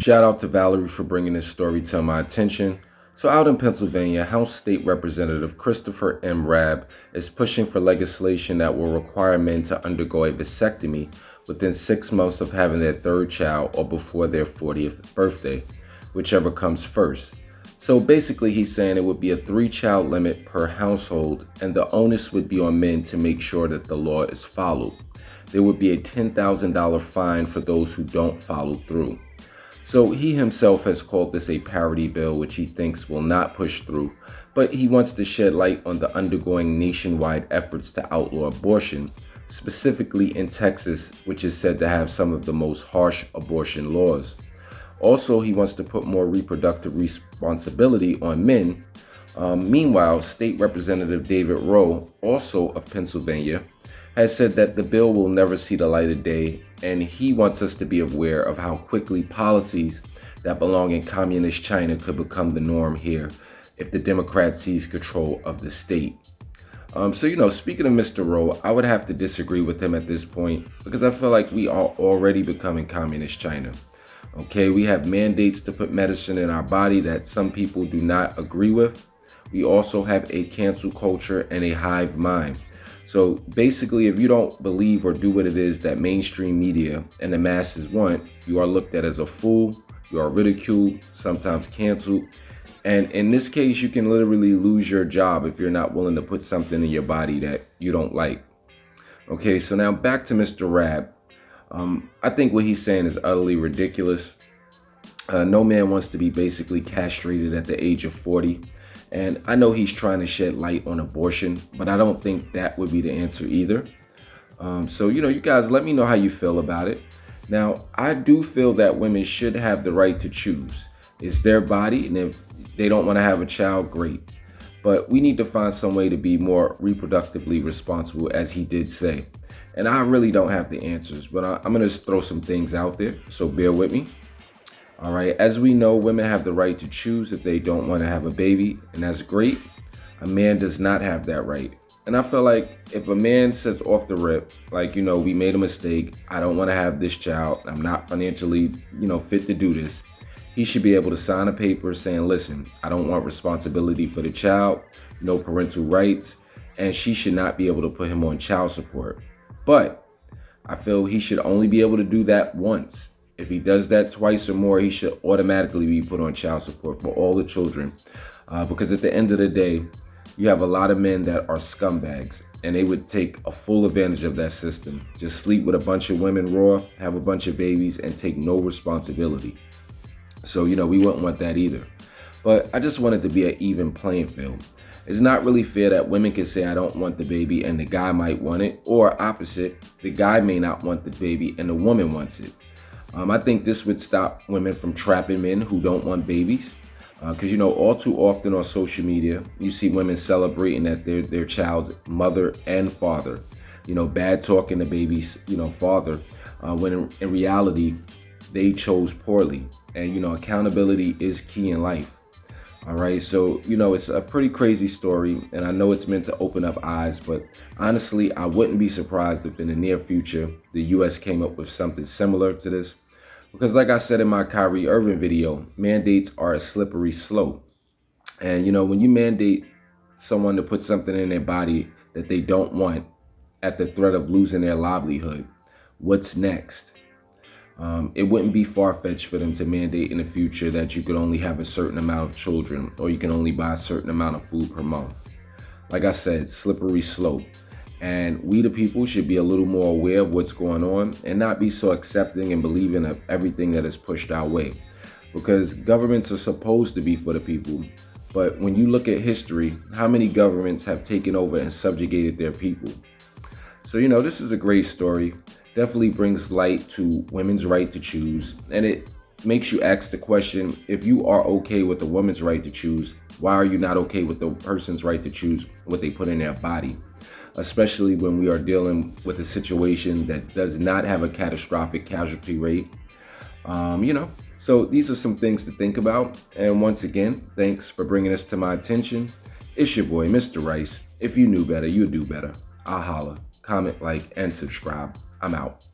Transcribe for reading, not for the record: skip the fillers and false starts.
Shout out to Valerie for bringing this story to my attention. So out in Pennsylvania, House State Representative Christopher M. Rabb is pushing for legislation that will require men to undergo a vasectomy within 6 months of having their third child or before their 40th birthday, whichever comes first. So basically he's saying it would be a 3-child limit per household, and the onus would be on men to make sure that the law is followed. There would be a $10,000 fine for those who don't follow through. So he himself has called this a parody bill, which he thinks will not push through, but he wants to shed light on the undergoing nationwide efforts to outlaw abortion, specifically in Texas, which is said to have some of the most harsh abortion laws. Also, he wants to put more reproductive responsibility on men. Meanwhile, State Representative David Rowe, also of Pennsylvania, has said that the bill will never see the light of day, and he wants us to be aware of how quickly policies that belong in communist China could become the norm here if the Democrats seize control of the state. Speaking of Mr. Rowe, I would have to disagree with him at this point because I feel like we are already becoming communist China. Okay, we have mandates to put medicine in our body that some people do not agree with. We also have a cancel culture and a hive mind. So basically, if you don't believe or do what it is that mainstream media and the masses want, you are looked at as a fool, you are ridiculed, sometimes canceled. And in this case, you can literally lose your job if you're not willing to put something in your body that you don't like. Okay, so now back to Mr. Rabb. I think what he's saying is utterly ridiculous. No man wants to be basically castrated at the age of 40. And I know he's trying to shed light on abortion, but I don't think that would be the answer either. You guys, let me know how you feel about it. Now, I do feel that women should have the right to choose. It's their body, and if they don't want to have a child, great. But we need to find some way to be more reproductively responsible, as he did say. And I really don't have the answers, but I'm going to just throw some things out there, so bear with me. All right, as we know, women have the right to choose if they don't want to have a baby, and that's great. A man does not have that right. And I feel like if a man says off the rip, we made a mistake, I don't want to have this child, I'm not financially, fit to do this, he should be able to sign a paper saying, listen, I don't want responsibility for the child, no parental rights, and she should not be able to put him on child support. But I feel he should only be able to do that once. If he does that twice or more, he should automatically be put on child support for all the children. Because at the end of the day, you have a lot of men that are scumbags, and they would take a full advantage of that system. Just sleep with a bunch of women raw, have a bunch of babies, and take no responsibility. So, we wouldn't want that either. But I just want it to be an even playing field. It's not really fair that women can say, I don't want the baby, and the guy might want it. Or opposite, the guy may not want the baby, and the woman wants it. I think this would stop women from trapping men who don't want babies. Because, all too often on social media, you see women celebrating that they're their child's mother and father. Bad talking the baby's, father, when in reality, they chose poorly. And, accountability is key in life. All right. So, it's a pretty crazy story, and I know it's meant to open up eyes. But honestly, I wouldn't be surprised if in the near future, the U.S. came up with something similar to this. Because like I said in my Kyrie Irving video, mandates are a slippery slope. And, when you mandate someone to put something in their body that they don't want at the threat of losing their livelihood, what's next? It wouldn't be far-fetched for them to mandate in the future that you could only have a certain amount of children or you can only buy a certain amount of food per month. Like I said, slippery slope. And we the people should be a little more aware of what's going on and not be so accepting and believing of everything that is pushed our way. Because governments are supposed to be for the people. But when you look at history, how many governments have taken over and subjugated their people? So, this is a great story. Definitely brings light to women's right to choose. And it makes you ask the question, if you are okay with the woman's right to choose, why are you not okay with the person's right to choose what they put in their body? Especially when we are dealing with a situation that does not have a catastrophic casualty rate. So these are some things to think about. And once again, thanks for bringing this to my attention. It's your boy, Mr. Rice. If you knew better, you'd do better. I'll holla. Comment, like, and subscribe. I'm out.